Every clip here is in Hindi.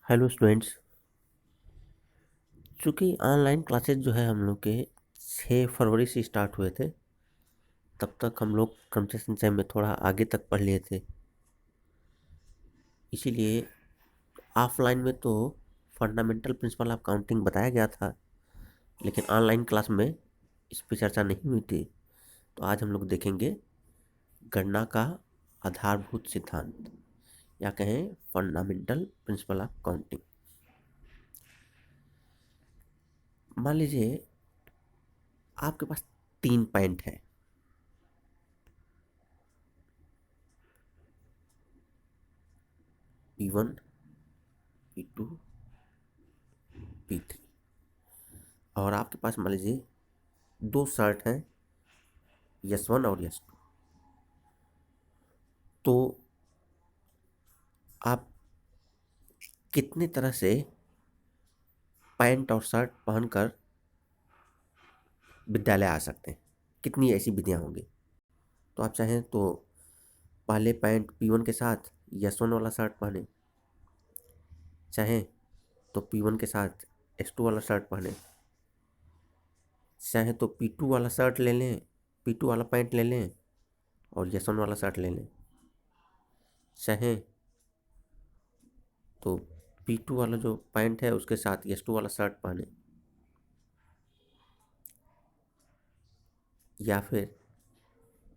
Hello students. चूँकि ऑनलाइन क्लासेज जो है हम लोग के 6 फरवरी से स्टार्ट हुए थे, तब तक हम लोग कंप्यूटर साइंस में थोड़ा आगे तक पढ़ लिए थे। इसीलिए ऑफलाइन में तो फंडामेंटल प्रिंसिपल ऑफ काउंटिंग बताया गया था, लेकिन ऑनलाइन क्लास में इस पर चर्चा नहीं हुई थी। तो आज हम लोग देखेंगे गणना का आधारभूत सिद्धांत, या कहें फंडामेंटल प्रिंसिपल ऑफ काउंटिंग। मान लीजिए आपके पास 3 पॉइंट है। P1, P2, P3 और आपके पास मान लीजिए 2 शर्ट हैं, S1 और S2। तो आप कितने तरह से पैंट और शर्ट पहनकर विद्यालय आ सकते हैं, कितनी ऐसी विधियां होंगी। तो आप चाहें तो पहले पैंट P1 के साथ S1 वाला शर्ट पहने, चाहें तो P1 के साथ S2 वाला शर्ट पहने, चाहें तो P2 वाला शर्ट ले लें, P2 वाला पैंट ले लें और S1 वाला शर्ट ले लें, चाहें तो P2 वाला जो पैंट है उसके साथ S2 वाला शर्ट पहने, या फिर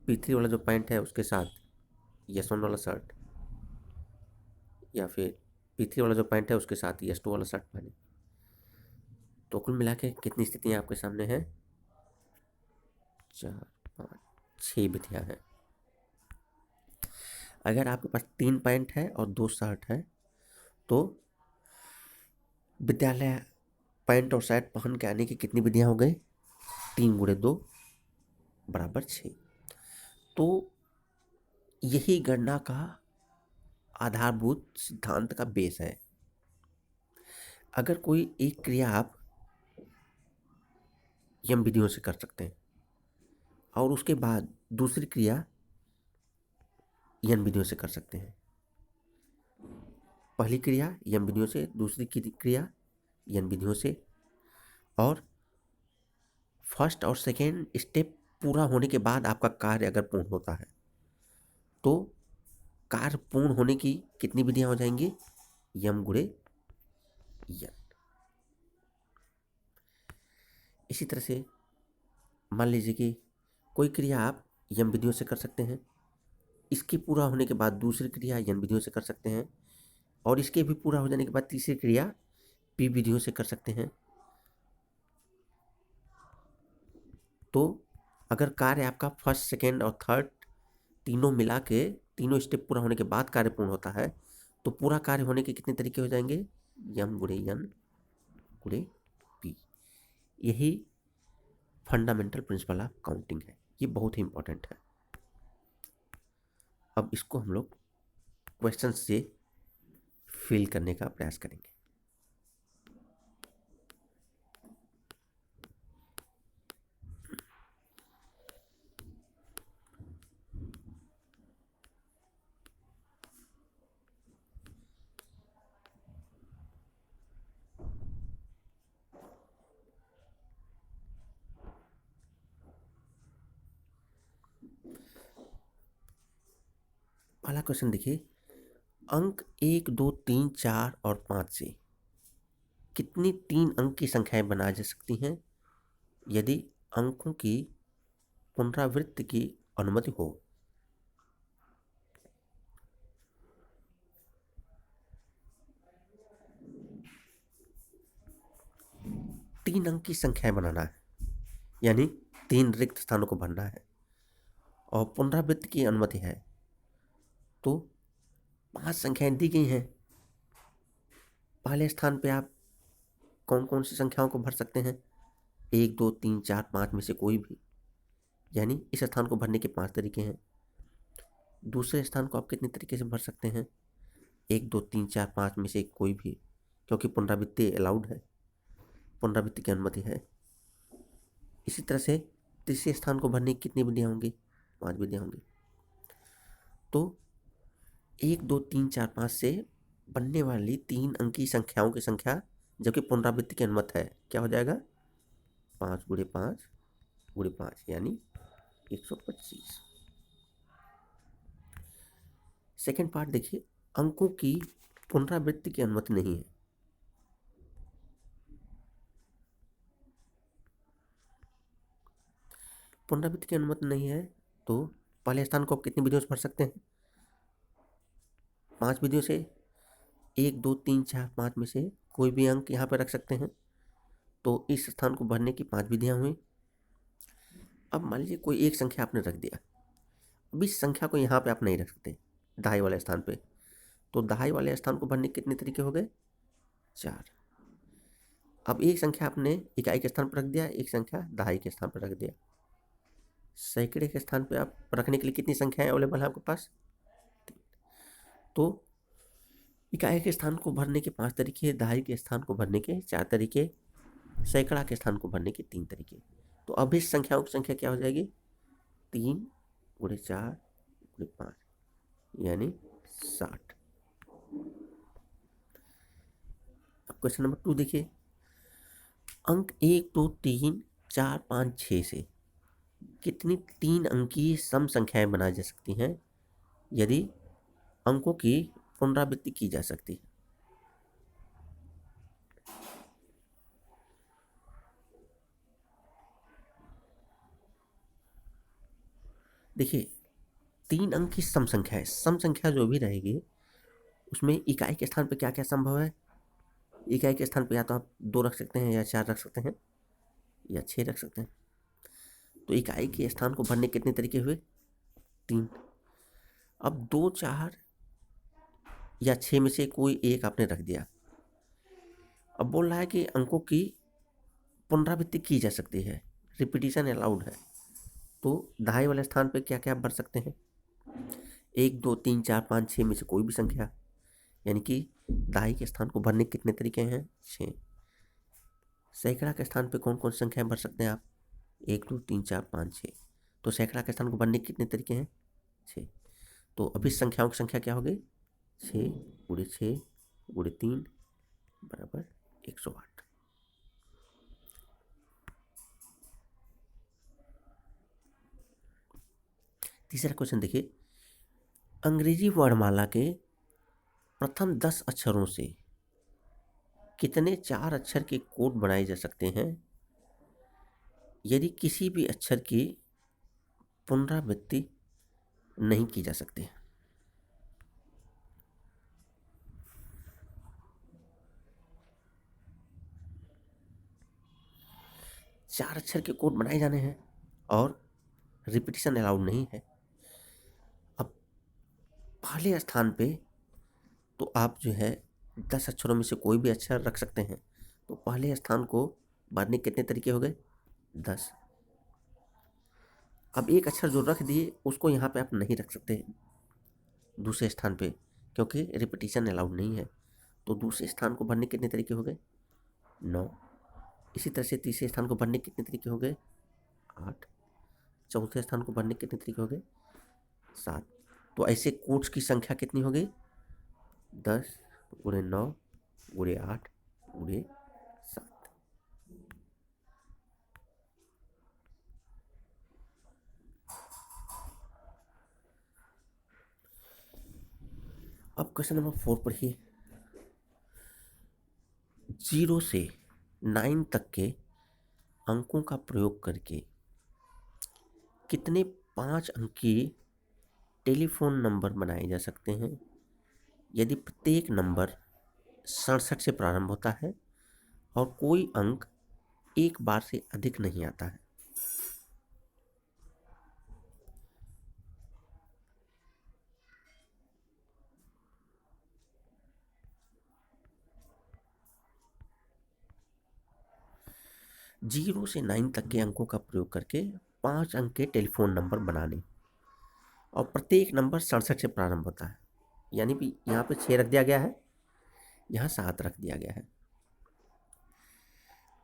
P3 वाला जो पैंट है उसके साथ S1 वाला शर्ट, या फिर P3 वाला जो पैंट है उसके साथ S2 वाला शर्ट पहने। तो कुल मिला के कितनी स्थितियाँ आपके सामने हैं? 4, 5, 6 विधियाँ हैं। अगर आपके पास 3 पैंट है और 2 शर्ट है, तो विद्यालय पैंट और शर्ट पहन के आने की कितनी विधियाँ हो गई? 3 गुणे 2 बराबर 6। तो यही गणना का आधारभूत सिद्धांत का बेस है। अगर कोई एक क्रिया आप यम विधियों से कर सकते हैं और उसके बाद दूसरी क्रिया यम विधियों से कर सकते हैं, पहली क्रिया यम विधियों से, दूसरी क्रिया यम विधियों से, और फर्स्ट और सेकेंड स्टेप पूरा होने के बाद आपका कार्य अगर पूर्ण होता है, तो कार्य पूर्ण होने की कितनी विधियां हो जाएंगी? यम गुणे यन। इसी तरह से मान लीजिए कि कोई क्रिया आप यम विधियों से कर सकते हैं, इसके पूरा होने के बाद दूसरी क्रिया यन विधियों से कर सकते हैं, और इसके भी पूरा हो जाने के बाद तीसरी क्रिया पी विधियों से कर सकते हैं। तो अगर कार्य आपका फर्स्ट, सेकेंड और थर्ड तीनों मिला के, तीनों स्टेप पूरा होने के बाद कार्य पूर्ण होता है, तो पूरा कार्य होने के कितने तरीके हो जाएंगे? यम गुणे यन गुणे पी। यही फंडामेंटल प्रिंसिपल ऑफ काउंटिंग है। ये बहुत ही इंपॉर्टेंट है। अब इसको हम लोग क्वेश्चन से फिल करने का प्रयास करेंगे। पहला क्वेश्चन देखिए, अंक 1, 2, 3, 4 और 5 से कितनी 3 अंक की संख्याएं बनाई जा सकती हैं यदि अंकों की पुनरावृत्ति की अनुमति हो? तीन अंक की संख्याएं बनाना है, यानी 3 रिक्त स्थानों को भरना है और पुनरावृत्ति की अनुमति है। तो 5 संख्याएं दी गई हैं। पहले स्थान पे आप कौन कौन सी संख्याओं को भर सकते हैं? 1, 2, 3, 4, 5 में से कोई भी, यानी इस स्थान को भरने के 5 तरीके हैं। दूसरे स्थान को आप कितने तरीके से भर सकते हैं? 1, 2, 3, 4, 5 में से कोई भी, क्योंकि पुनरावृत्ति अलाउड है, पुनरावृत्ति की अनुमति है। इसी तरह से तीसरे स्थान को भरने की कितनी विधियाँ होंगी? 5 विधियाँ होंगी। तो 1, 2, 3, 4, 5 से बनने वाली 3 अंकी संख्याओं की संख्या जबकि पुनरावृत्ति की अनुमत है, क्या हो जाएगा? 5 गुणे 5 गुणे 5 यानी 125। सेकेंड पार्ट देखिए, अंकों की पुनरावृत्ति की अनुमति नहीं है। पुनरावृत्ति की अनुमति नहीं है तो पहले स्थान को आप कितनी विधियों से भर सकते हैं? 5 विधियों से। 1 2 3 4 5 में से कोई भी अंक यहाँ पर रख सकते हैं। तो इस स्थान को भरने की 5 विधियाँ हुई। अब मान लीजिए कोई एक संख्या आपने रख दिया, अब इस संख्या को यहाँ पे आप नहीं रख सकते दहाई वाले स्थान पे, तो दहाई वाले स्थान को भरने के कितने तरीके हो गए? 4। अब एक संख्या आपने इकाई के स्थान पर रख दिया, एक संख्या दहाई के स्थान पर रख दिया। सैकड़े के स्थान पे आप रखने के लिए कितनी संख्याएं अवेलेबल है आपके पास? 3। तो इकाई के स्थान को भरने के 5 तरीके, दहाई के स्थान को भरने के 4 तरीके, सैकड़ा के स्थान को भरने के 3 तरीके। तो अब इस संख्याओं की संख्या क्या हो जाएगी? 3 गुणे 4 गुणे 5 यानी 60। अब क्वेश्चन नंबर 2 देखिए, अंक 1 2 3 4 5 6 से कितनी 3 अंकीय सम संख्याएं बनाई जा सकती हैं यदि अंकों की पुनरावृत्ति की जा सकती है? देखिए, 3 अंक की सम संख्या है। सम संख्या जो भी रहेगी उसमें इकाई के स्थान पर क्या क्या संभव है? इकाई के स्थान पर या तो आप 2 रख सकते हैं, या 4 रख सकते हैं, या 6 रख सकते हैं। तो इकाई के स्थान को भरने कितने तरीके हुए? 3। अब 2 4 या 6 में से कोई एक आपने रख दिया। अब बोल रहा है कि अंकों की पुनरावृत्ति की जा सकती है, रिपीटिशन अलाउड है। तो दहाई वाले स्थान पे क्या क्या भर सकते हैं? 1 2 3 4 5 6 में से कोई भी संख्या, यानी कि दहाई के स्थान को भरने के कितने तरीके हैं? 6। सैकड़ा के स्थान पे कौन कौन सी संख्याएं भर सकते हैं आप? 1 2 3 4 5 6। तो सैकड़ा के स्थान को भरने के कितने तरीके हैं? 6। तो अब इस संख्याओं की संख्या क्या हो गई? 6 गुणे 6 गुणे 3 बराबर 108। तीसरा क्वेश्चन देखिए, अंग्रेजी वर्णमाला के प्रथम 10 अक्षरों से कितने 4 अक्षर के कोड बनाए जा सकते हैं यदि किसी भी अक्षर की पुनरावृत्ति नहीं की जा सकती? 4 अक्षर के कोड बनाए जाने हैं और रिपीटिशन अलाउड नहीं है। अब पहले स्थान पे तो आप जो है 10 अक्षरों में से कोई भी अक्षर रख सकते हैं। तो पहले स्थान को भरने के कितने तरीके हो गए? 10। अब एक अक्षर जो रख दिए उसको यहाँ पे आप नहीं रख सकते दूसरे स्थान पे, क्योंकि रिपीटिशन अलाउड नहीं है। तो दूसरे स्थान को भरने के कितने तरीके हो गए? 9। इसी तरह से तीसरे स्थान को भरने के कितने तरीके हो गए? 8। चौथे स्थान को भरने के कितने तरीके हो गए? 7। तो ऐसे कोड्स की संख्या कितनी हो गई? 10 गुणे 9 गुणे 8 गुणे 7। अब क्वेश्चन नंबर 4 पढ़िए, 0 से 9 तक के अंकों का प्रयोग करके कितने 5 अंकी टेलीफोन नंबर बनाए जा सकते हैं यदि प्रत्येक नंबर 67 से प्रारंभ होता है और कोई अंक एक बार से अधिक नहीं आता है? जीरो से 9 तक के अंकों का प्रयोग करके 5 अंक के टेलीफोन नंबर बनाने, और प्रत्येक नंबर 67 से प्रारंभ होता है, यानी कि यहाँ पे 6 रख दिया गया है, यहाँ 7 रख दिया गया है।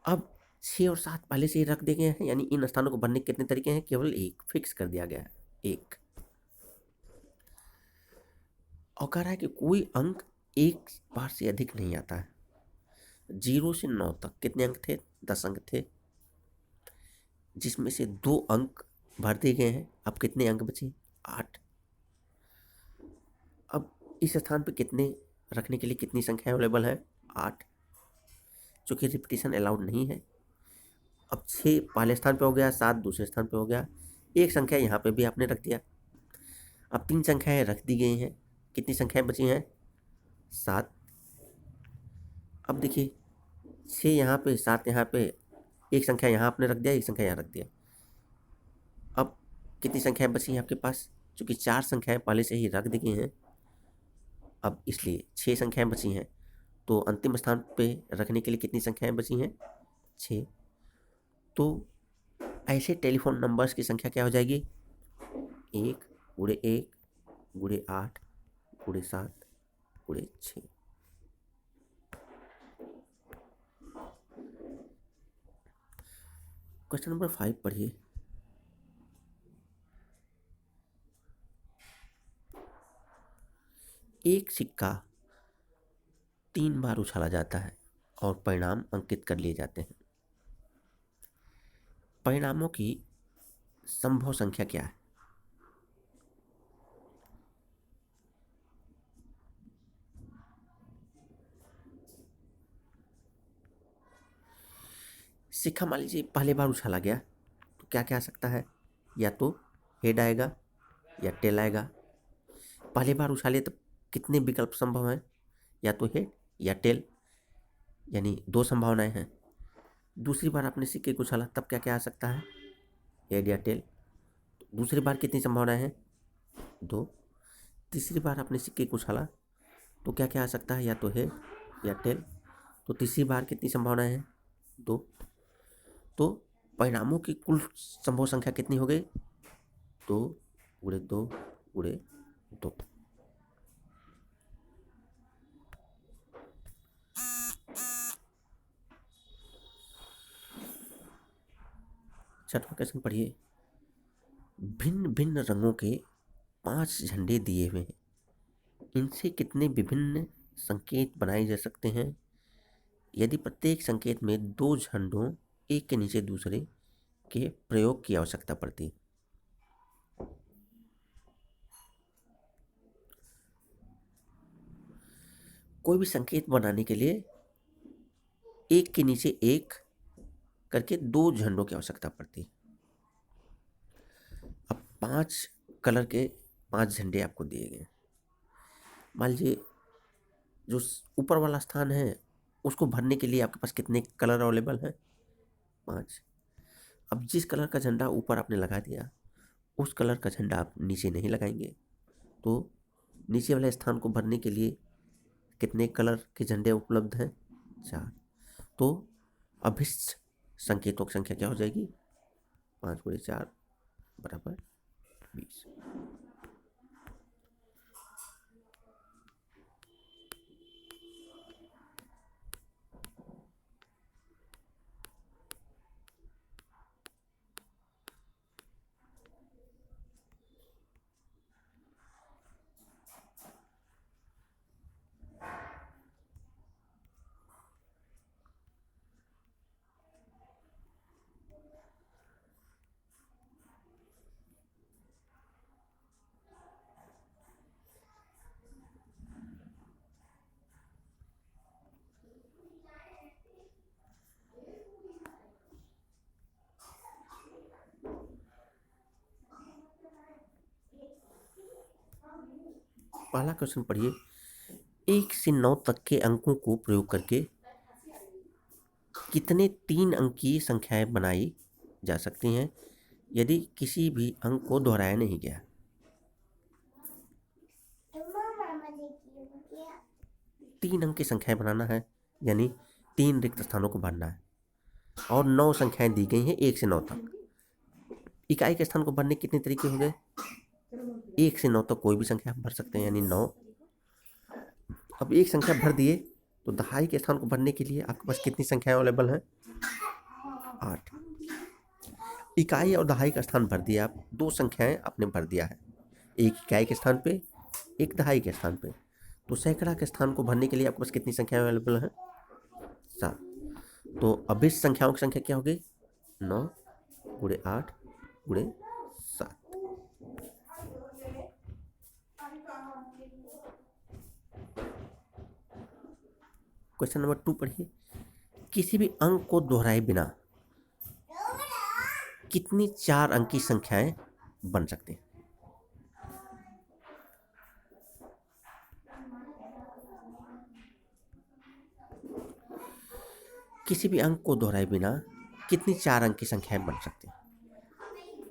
अब 6 और 7 पहले से ही रख दिए गए हैं, यानी इन स्थानों को भरने के कितने तरीके हैं? केवल एक फिक्स कर दिया गया है, एक। और कह रहा है कि कोई अंक एक बार से अधिक नहीं आता है। 0 से 9 तक कितने अंक थे? 10 अंक थे, जिसमें से 2 अंक भर दिए गए हैं। अब कितने अंक बचे? 8। अब इस स्थान पे कितने रखने के लिए कितनी संख्या अवेलेबल है? 8। चूंकि रिपीटिशन अलाउड नहीं है, अब 6 पहले स्थान पे हो गया, 7 दूसरे स्थान पे हो गया, एक संख्या यहाँ पे भी आपने रख दिया। अब 3 संख्याएं रख दी गई हैं, कितनी संख्याएं बची हैं? 7। अब देखिए 6 यहाँ पे, 7 यहाँ पे, एक संख्या यहाँ आपने रख दिया, एक संख्या यहाँ रख दिया। अब कितनी संख्याएं बची हैं आपके पास? चूंकि 4 संख्याएं पहले से ही रख दी गई हैं, अब इसलिए 6 संख्याएं बची हैं। तो अंतिम स्थान पे रखने के लिए कितनी संख्याएं बची हैं? 6। तो ऐसे टेलीफोन नंबर्स की संख्या क्या हो जाएगी? 1 गुणे 1 गुणे 8 गुणे 7 गुणे 6। क्वेश्चन नंबर 5 पढ़िए। एक सिक्का 3 बार उछाला जाता है और परिणाम अंकित कर लिए जाते हैं। परिणामों की संभव संख्या क्या है? सिक्का मान लीजिए पहले बार उछाला गया, तो क्या क्या आ सकता है? या तो हेड आएगा या टेल आएगा। पहले बार उछाले तो कितने विकल्प संभव हैं? या तो हेड या टेल, यानी 2 संभावनाएं हैं। दूसरी बार आपने सिक्के को उछाला तब क्या क्या आ सकता है? हेड या टेल। दूसरी बार कितनी संभावनाएं हैं? 2। तीसरी बार आपने सिक्के को उछाला तो क्या क्या आ सकता है? या तो हेड या टेल। तो तीसरी बार कितनी संभावनाएं हैं? 2। तो परिणामों की कुल संभव संख्या कितनी हो गई? 2 गुणे 2 गुणे 2। छठवां क्वेश्चन पढ़िए। भिन्न भिन्न रंगों के 5 झंडे दिए हुए हैं, इनसे कितने विभिन्न संकेत बनाए जा सकते हैं यदि प्रत्येक संकेत में 2 झंडों एक के नीचे दूसरे के प्रयोग की आवश्यकता पड़ती? कोई भी संकेत बनाने के लिए एक के नीचे एक करके 2 झंडों की आवश्यकता पड़ती। अब 5 कलर के 5 झंडे आपको दिए गए। मान लीजिए जो ऊपर वाला स्थान है उसको भरने के लिए आपके पास कितने कलर अवेलेबल हैं? 5। अब जिस कलर का झंडा ऊपर आपने लगा दिया, उस कलर का झंडा आप नीचे नहीं लगाएंगे, तो नीचे वाले स्थान को भरने के लिए कितने कलर के झंडे उपलब्ध हैं? 4। तो अभिष्ट संकेतों की संख्या क्या हो जाएगी? 5 गुणे 4 बराबर 20। पहला क्वेश्चन पढ़िए। 1 से 9 तक के अंकों को प्रयोग करके कितने 3 अंकीय संख्याएं बनाई जा सकती हैं यदि किसी भी अंक को दोहराया नहीं गया? 3 अंक की संख्याएं बनाना है, यानी 3 रिक्त स्थानों को भरना है, और 9 संख्याएं दी गई हैं 1 से 9 तक। इकाई के स्थान को भरने के कितने तरीके हो गए? 1 से 9 तक कोई भी संख्या भर सकते हैं, यानी 9। अब एक संख्या भर दिए तो दहाई के स्थान को भरने के लिए आपके पास कितनी संख्याएं अवेलेबल हैं? 8। इकाई और दहाई का स्थान भर दिया, आप 2 संख्याएं आपने भर दिया है, एक इकाई के स्थान पे, एक दहाई के स्थान पे। तो सैकड़ा के स्थान को भरने के लिए आपके पास कितनी संख्या अवेलेबल है? 7। तो अभिष्ट संख्याओं की संख्या क्या होगी? 9 गुणे 8 गुणे 7। क्वेश्चन नंबर 2 पढ़िए। किसी भी अंक को दोहराए बिना कितनी 4 अंक की संख्याएं बन सकती हैं? किसी भी अंक को दोहराए बिना कितनी 4 अंक की संख्याएं बन सकती हैं?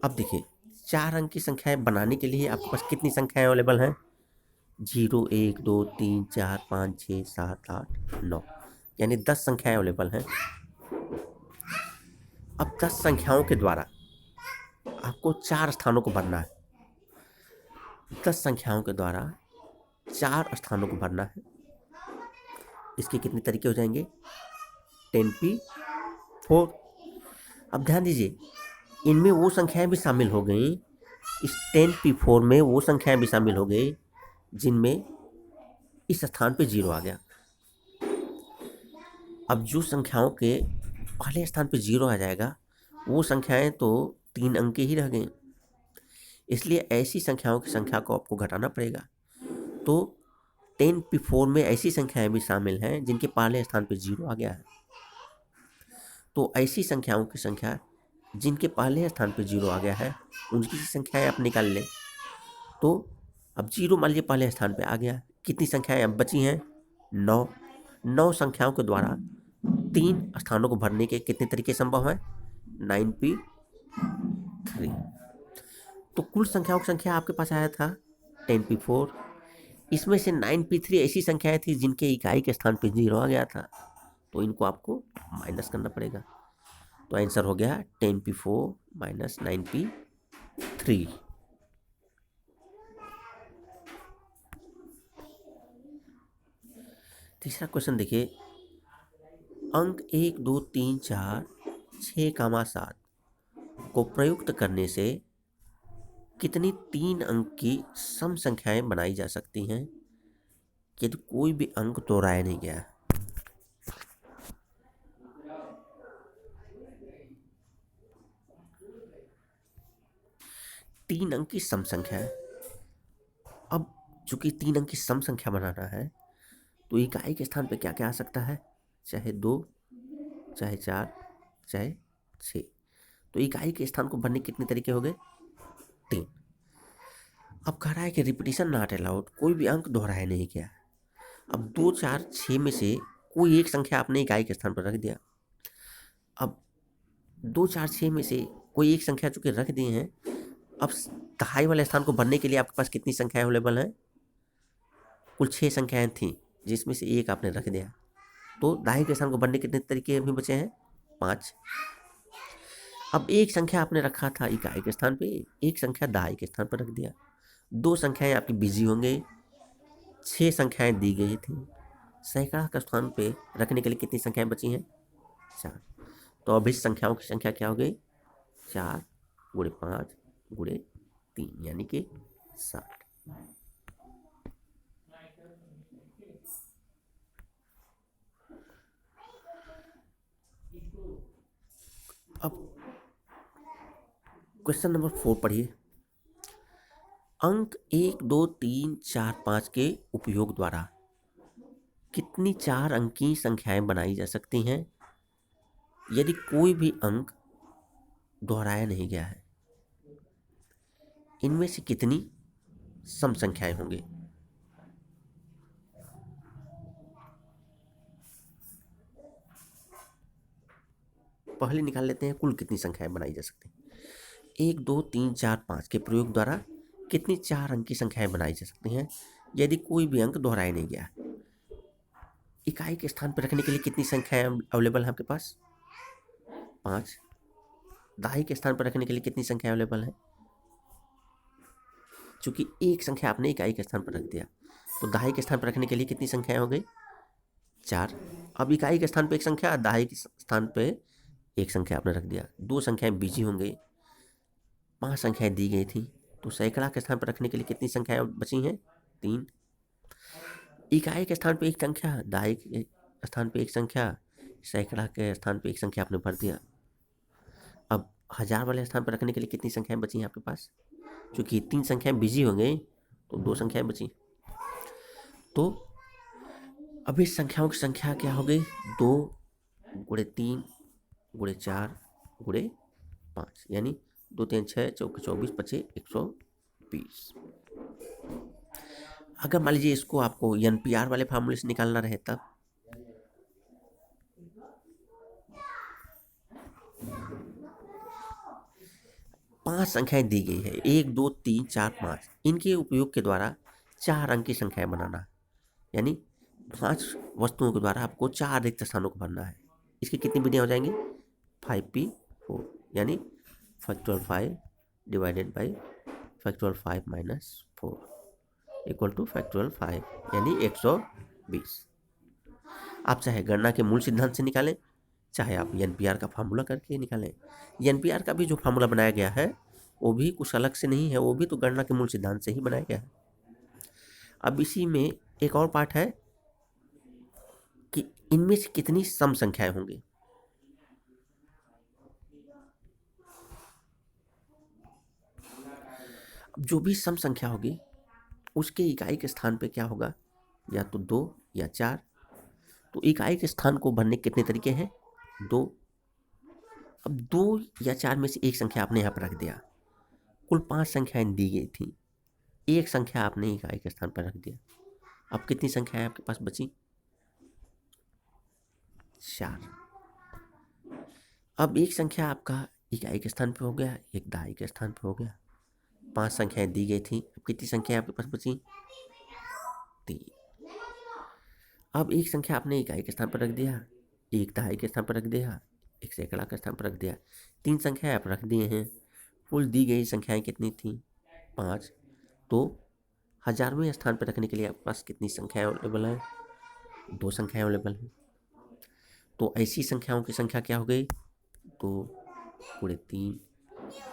अब देखिए, 4 अंक की संख्याएं बनाने के लिए आपके पास कितनी संख्याएं अवेलेबल हैं? 0 1 2 3 4 5 6 7 8 9, यानी 10 संख्याएं अवेलेबल हैं। अब 10 संख्याओं के द्वारा आपको 4 स्थानों को भरना है। 10 संख्याओं के द्वारा 4 स्थानों को भरना है। इसके कितने तरीके हो जाएंगे? 10p4। अब ध्यान दीजिए, इनमें वो संख्याएं भी शामिल हो गई, इस 10p4 में वो संख्याएं भी शामिल हो गई जिनमें इस स्थान पे 0 आ गया। अब जो संख्याओं के पहले स्थान पे 0 आ जाएगा, वो संख्याएं तो 3 अंक की ही रह गई, इसलिए ऐसी संख्याओं की संख्या को आपको घटाना पड़ेगा। तो 10p4 में ऐसी संख्याएं भी शामिल हैं जिनके पहले स्थान पे 0 आ गया है। तो ऐसी संख्याओं की संख्या जिनके पहले स्थान पे 0 आ गया है, उनकी संख्याएं आप निकाल लें। तो अब 0 मान लीजिए पहले स्थान पे आ गया, कितनी संख्याएं अब बची हैं? 9। 9 संख्याओं के द्वारा 3 स्थानों को भरने के कितने तरीके संभव हैं? 9p3। तो कुल संख्याओं की संख्या आपके पास आया था 10p4। इसमें से 9p3 ऐसी संख्याएं थी जिनके इकाई के स्थान पे 0 आ गया था, तो इनको आपको माइनस करना पड़ेगा। तो आंसर हो गया 10p4 माइनस 9p3। तीसरा क्वेश्चन देखिए। अंक 1 2 3 4 6, 7 को प्रयुक्त करने से कितनी 3 अंक की सम संख्याएं बनाई जा सकती हैं यदि कोई भी अंक दोहराया नहीं गया? 3 अंक की सम संख्या है। अब चूंकि 3 अंक की सम संख्या बनाना है, तो इकाई के स्थान पे क्या क्या आ सकता है? चाहे 2, चाहे 4, चाहे 6। तो इकाई के स्थान को भरने कितने तरीके हो गए? 3। अब कह रहा है कि रिपीटिशन नॉट अलाउड, कोई भी अंक दोहराया नहीं गया। अब 2 4 6 में से कोई एक संख्या आपने इकाई के स्थान पर रख दिया। अब 2 4 6 में से कोई एक संख्या चूंकि रख दिए हैं, अब दहाई वाले स्थान को भरने के लिए आपके पास कितनी संख्याएं अवेलेबल हैं? कुल 6 संख्याएं थी, जिसमें से एक आपने रख दिया। तो दहाई के स्थान को भरने कितने तरीके अभी बचे हैं? 5। अब एक संख्या आपने रखा था इकाई के स्थान पे, एक संख्या दहाई के स्थान पर रख दिया। 2 संख्याएं आपकी बिजी होंगे, 6 संख्याएं दी गई थी। सैकड़ा के स्थान पे रखने के लिए कितनी संख्याएं बची हैं? 4। तो अभिष्ट संख्याओं की संख्या क्या हो गई? 4 गुणे 5 गुणे 3, यानी कि 60। अब क्वेश्चन नंबर 4 पढ़िए। अंक 1 2 3 4 5 के उपयोग द्वारा कितनी 4 अंकी संख्याएं बनाई जा सकती हैं यदि कोई भी अंक दोहराया नहीं गया है? इनमें से कितनी सम संख्याएं होंगी? पहले निकाल लेते हैं कुल कितनी संख्याएं बनाई जा सकती हैं। 1 2 3 4 5 के प्रयोग द्वारा कितनी 4 अंक की संख्याएं बनाई जा सकती हैं यदि कोई भी अंक दोहराया नहीं गया? इकाई के स्थान पर रखने के लिए कितनी संख्याएं अवेलेबल है आपके पास? 5। दहाई के स्थान पर रखने के लिए कितनी संख्या अवेलेबल है? चूंकि एक संख्या आपने इकाई के स्थान पर रख दिया, तो दहाई के स्थान पर रखने के लिए कितनी संख्याएं हो गई? 4। अब इकाई के स्थान पर एक संख्या, दहाई के स्थान पर एक संख्या आपने रख दिया। 2 संख्याएं बीजी होंगी, 5 संख्याएं दी गई थी। तो सैकड़ा के स्थान पर रखने के लिए कितनी संख्याएं बची हैं? 3। इकाई के स्थान पे एक संख्या, दहाई के स्थान पे एक संख्या, सैकड़ा के स्थान पे एक संख्या आपने भर दिया। अब हजार वाले स्थान पर रखने के लिए कितनी संख्याएं बची हैं आपके पास? क्योंकि 3 संख्याएं बिजी हो गई तो 2 संख्याएं बची। तो अब इस संख्याओं की संख्या क्या हो गई? 2 गुणे 3 गुणे 4 गुणे 5, यानी 2 3 6 चौके 24 पचे 120। अगर मान लीजिए इसको आपको एनपीआर वाले फार्मूले से निकालना रहे तब पांच संख्याएं दी गई है, 1 2 3 4 5। इनके उपयोग के द्वारा 4 अंक की संख्याएं बनाना, यानी 5 वस्तुओं के द्वारा आपको 4 रिक्त स्थानों को भरना है। इसकी कितनी विधियां हो जाएंगी? 5p4, यानी factorial 5 divided by factorial 5 minus 4 equal two factorial 5, यानी 120। आप चाहे गणना के मूल सिद्धांत से निकालें, चाहे आप एनपीआर का फार्मूला करके निकालें। एनपीआर का भी जो फार्मूला बनाया गया है वो भी कुछ अलग से नहीं है, वो भी तो गणना के मूल सिद्धांत से ही बनाया गया है। अब इसी में एक और पार्ट है कि इनमें से कितनी सम संख्याएं होंगी। अब जो भी सम संख्या होगी उसके इकाई के स्थान पे क्या होगा? या तो 2 या 4। तो इकाई के स्थान को भरने कितने तरीके हैं? 2। अब 2 या 4 में से एक संख्या आपने यहाँ पर रख दिया। कुल 5 संख्याएं दी गई थी, एक संख्या आपने इकाई के स्थान पर रख दिया। अब कितनी संख्याएं आपके पास बची? 4। अब एक संख्या आपका इकाई के स्थान पे हो गया, एक दहाई के स्थान पे हो गया। 5 संख्याएं दी गई थी, अब कितनी संख्याएं आपके पास बची? 3। अब एक संख्या आपने इकाई के स्थान पर रख दिया, एक दहाई के स्थान पर रख दिया, एक सैकड़ा के स्थान पर रख दिया। 3 संख्याएं आप रख दिए हैं। कुल दी गई संख्याएं कितनी थी? 5। तो 1000वें स्थान पर रखने के लिए आपके पास कितनी संख्याएं अवेलेबल हैं? 2 संख्याएं अवेलेबल हैं। तो ऐसी संख्याओं की संख्या क्या हो गई? 2 गुणे 3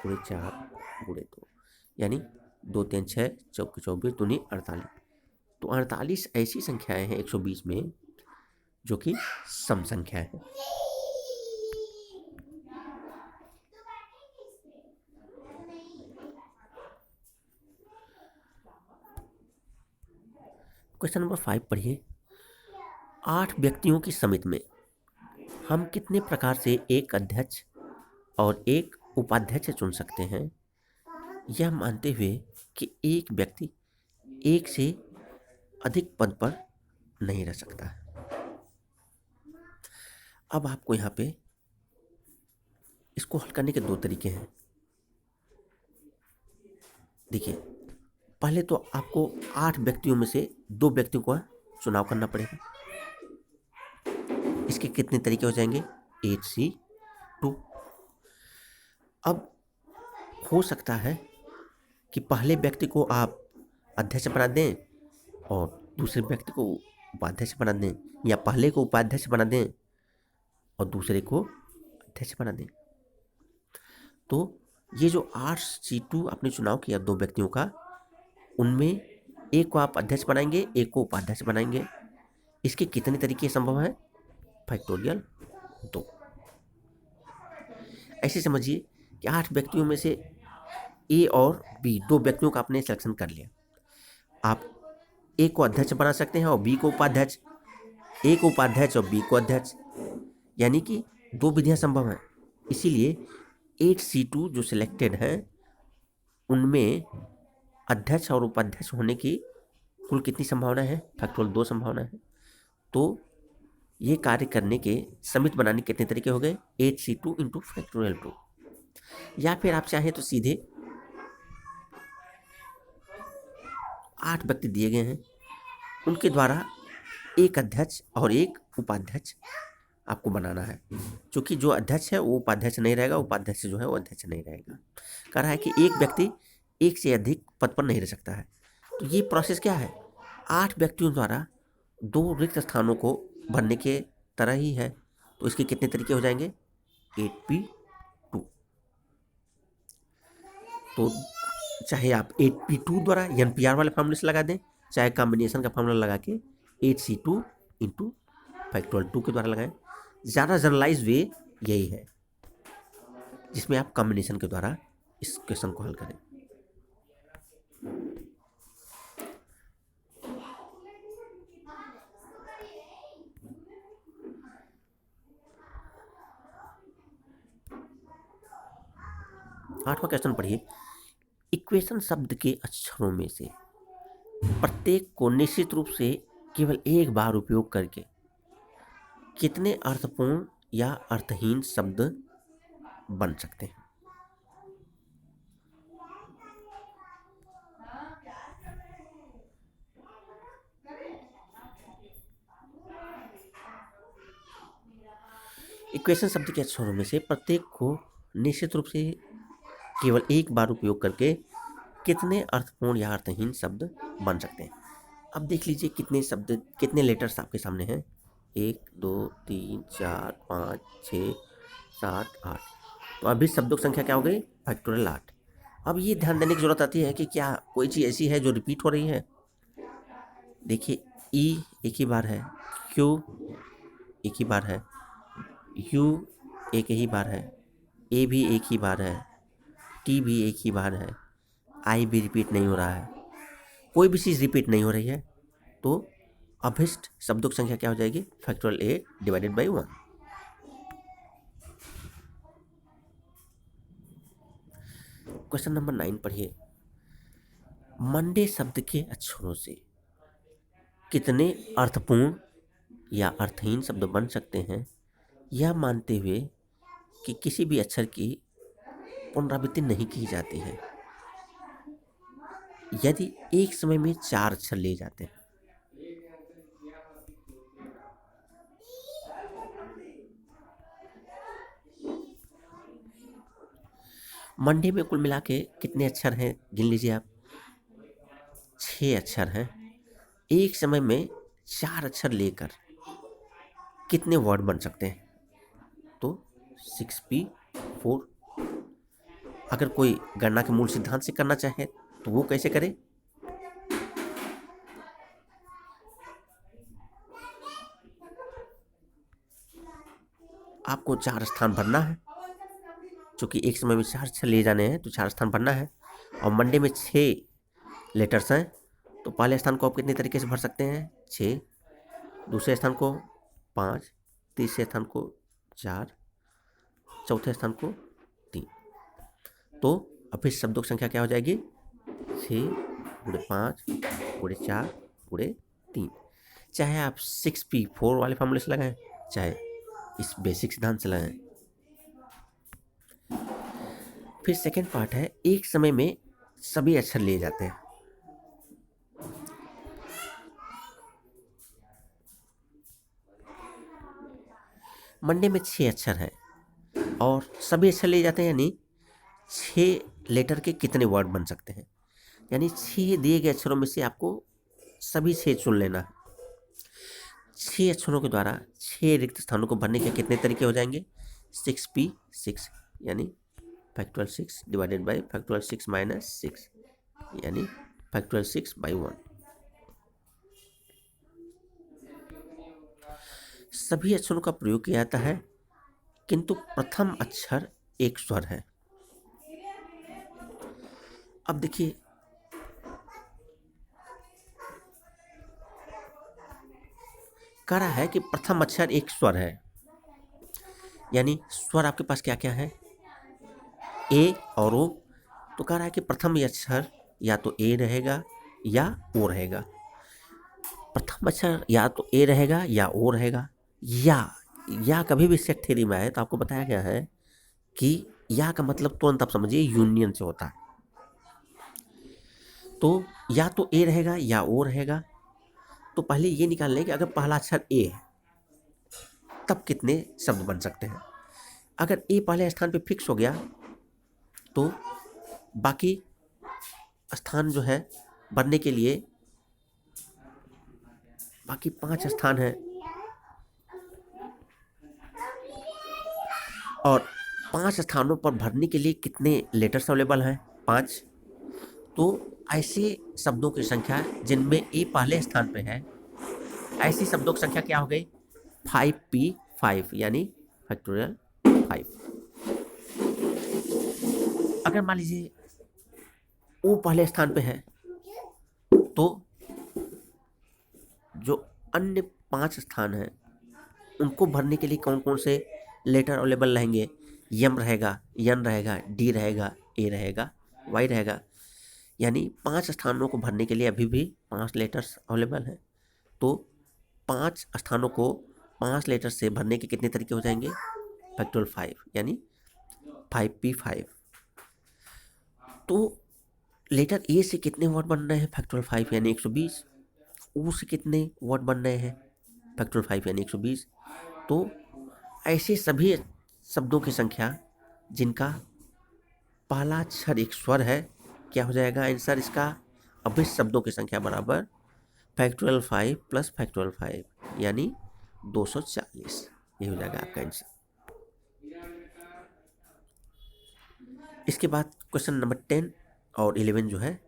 गुणे 4 गुणे 2, यानी 2 3 6 चौके 24 दूनी 48। तो 48 ऐसी संख्याएं हैं 120 में जो कि सम संख्या है। क्वेश्चन नंबर 5 पढ़िए। 8 व्यक्तियों की समिति में हम कितने प्रकार से एक अध्यक्ष और एक उपाध्यक्ष चुन सकते हैं, यह मानते हुए कि एक व्यक्ति एक से अधिक पद पर नहीं रह सकता है। अब आपको यहाँ पे इसको हल करने के 2 तरीके हैं। देखिए, पहले तो आपको 8 व्यक्तियों में से 2 व्यक्तियों का चुनाव करना पड़ेगा। इसके कितने तरीके हो जाएंगे? 8C2। अब हो सकता है कि पहले व्यक्ति को आप अध्यक्ष बना दें और दूसरे व्यक्ति को उपाध्यक्ष बना दें, या पहले को उपाध्यक्ष बना दें और दूसरे को अध्यक्ष बना दें। तो ये जो 8C2 आपने चुनाव किया 2 व्यक्तियों का, उनमें एक को आप अध्यक्ष बनाएंगे, एक को उपाध्यक्ष बनाएंगे। इसके कितने तरीके संभव हैं? फैक्टोरियल 2। ऐसे समझिए कि 8 व्यक्तियों में से ए और बी 2 व्यक्तियों का आपने सिलेक्शन कर लिया। आप ए को अध्यक्ष बना सकते हैं और बी को उपाध्यक्ष, ए को उपाध्यक्ष और बी को अध्यक्ष, यानी कि 2 विधियां संभव हैं। इसीलिए 8C2 जो सिलेक्टेड है उनमें अध्यक्ष और उपाध्यक्ष होने की कुल कितनी संभावना है? फैक्टोरियल 2 संभावना है। तो ये कार्य करने के समिति बनाने के कितने तरीके हो गए? 8C2 into factorial 2। या फिर आप चाहें तो सीधे 8 व्यक्ति दिए गए हैं, उनके द्वारा एक अध्यक्ष और एक उपाध्यक्ष आपको बनाना है। क्योंकि जो अध्यक्ष है वो उपाध्यक्ष नहीं रहेगा, उपाध्यक्ष जो है वो अध्यक्ष नहीं रहेगा। कह रहा है कि एक व्यक्ति एक से अधिक पद पर नहीं रह सकता है। तो ये प्रोसेस क्या है? 8 व्यक्तियों द्वारा 2 रिक्त स्थानों को भरने के तरह ही है। तो इसके कितने तरीके हो जाएंगे? 8P2। तो चाहे आप 8P2 द्वारा एनपीआर वाले फार्मूले से लगा दें, चाहे कॉम्बिनेशन का फार्मूला लगा के 8C2 इंटू फैक्टोरियल 2 के द्वारा लगाएं। ज़्यादा जनरलाइज वे यही है जिसमें आप कॉम्बिनेशन के द्वारा इस क्वेश्चन को हल करें। आठवां क्वेश्चन पढ़िए। इक्वेशन शब्द के अक्षरों में से प्रत्येक को निश्चित रूप से केवल एक बार उपयोग करके कितने अर्थपूर्ण या अर्थहीन शब्द बन सकते हैं? इक्वेशन शब्द के अक्षरों में से प्रत्येक को निश्चित रूप से केवल एक बार उपयोग करके कितने अर्थपूर्ण या अर्थहीन शब्द बन सकते हैं? अब देख लीजिए कितने शब्द, कितने लेटर्स आपके सामने हैं। 1 2 3 4 5 6 7 8। तो अभी शब्दों की संख्या क्या हो गई? फैक्टोरियल 8। अब ये ध्यान देने की जरूरत आती है कि क्या कोई चीज़ ऐसी है जो रिपीट हो रही है। देखिए ई एक ही बार है, क्यू एक ही बार है, यू एक ही बार है, ए भी एक ही बार है, टी भी एक ही बार है, आई भी रिपीट नहीं हो रहा है, कोई भी चीज़ रिपीट नहीं हो रही है। तो अभिष्ट शब्दों की संख्या क्या हो जाएगी? Factorial 8 divided by 1। Question number 9 पढ़िए। मंडे शब्द के अक्षरों से कितने अर्थपूर्ण या अर्थहीन शब्द बन सकते हैं, यह मानते हुए कि किसी भी अक्षर की पुनरावृत्ति नहीं की जाती है यदि एक समय में 4 अक्षर लिए जाते हैं। मंडे में कुल मिला के कितने अक्षर हैं गिन लीजिए आप। 6 अक्षर हैं। एक समय में 4 अक्षर लेकर कितने वर्ड बन सकते हैं? तो 6p4। अगर कोई गणना के मूल सिद्धांत से करना चाहे तो वो कैसे करे? आपको 4 स्थान भरना है, क्योंकि एक समय में 4 अक्षर लिए जाने हैं तो 4 स्थान भरना है। और मंडे में 6 लेटर्स हैं, तो पहले स्थान को आप कितने तरीके से भर सकते हैं? 6, दूसरे स्थान को 5, तीसरे स्थान को 4, चौथे स्थान को 3। तो अब इस शब्दों की संख्या क्या हो जाएगी? 6 × 5 × 4 × 3। चाहे आप 6p4 वाले फॉर्मूले से लगाएं, चाहे इस बेसिक सिद्धांत से लगाएं। फिर सेकेंड पार्ट है, एक समय में सभी अक्षर लिए जाते हैं। मंडे में 6 अक्षर हैं और सभी अक्षर लिए जाते हैं, यानी 6 लेटर के कितने वर्ड बन सकते हैं? यानी 6 दिए गए अक्षरों में से आपको सभी 6 चुन लेना है। 6 अक्षरों के द्वारा 6 रिक्त स्थानों को भरने के कितने तरीके हो जाएंगे? 6p6 यानी factorial 6 divided by factorial 6 minus 6 यानी फैक्टोरियल 6 बाई 1। सभी अक्षरों का प्रयोग किया जाता है, किंतु प्रथम अक्षर एक स्वर है। अब देखिए कह रहा है कि प्रथम अक्षर एक स्वर है, यानी स्वर आपके पास क्या क्या है? ए और ओ। तो कह रहा है कि प्रथम अक्षर या तो ए रहेगा या ओ रहेगा। प्रथम अक्षर या तो ए रहेगा या ओ रहेगा। या कभी भी सेट थ्योरी में आए तो आपको बताया गया है कि या का मतलब तुरंत आप समझिए यूनियन से होता है। तो या तो ए रहेगा या ओ रहेगा। तो पहले ये निकाल लें कि अगर पहला अक्षर ए है तब कितने शब्द बन सकते हैं। अगर ए पहले स्थान पे फिक्स हो गया तो बाकी स्थान जो है बनने के लिए बाकी 5 स्थान है, और 5 स्थानों पर भरने के लिए कितने लेटर्स अवेलेबल हैं? 5। तो ऐसे शब्दों की संख्या जिनमें ए पहले स्थान पे है, ऐसी शब्दों की संख्या क्या हो गई 5p5 यानी फैक्टोरियल 5। अगर मान लीजिए वो पहले स्थान पे है तो जो अन्य 5 स्थान हैं उनको भरने के लिए कौन कौन से लेटर अवेलेबल रहेंगे, यम रहेगा, यन रहेगा, डी रहेगा, ए रहेगा, वाई रहेगा। यानी 5 स्थानों को भरने के लिए अभी भी 5 लेटर्स अवेलेबल हैं। तो 5 स्थानों को 5 लेटर से भरने के कितने तरीके हो जाएंगे फैक्टोरियल 5 यानी 5p5। तो लेटर ए से कितने वर्ड बन रहे हैं फैक्टोरियल 5 यानी 120। ओ से कितने वर्ड बन रहे हैं फैक्टोरियल 5 यानी 120। तो ऐसे सभी शब्दों की संख्या जिनका पहला अक्षर एक स्वर है, क्या हो जाएगा आंसर इसका, अभी शब्दों की संख्या बराबर फैक्टोरियल 5 प्लस फैक्टोरियल 5 यानी 240। ये हो जाएगा आपका आंसर। इसके बाद क्वेश्चन नंबर 10 और 11 जो है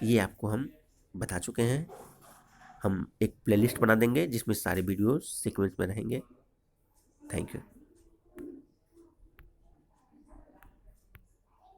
ये आपको हम बता चुके हैं। हम एक प्लेलिस्ट बना देंगे जिसमें सारे वीडियोस सीक्वेंस में रहेंगे। Thank you.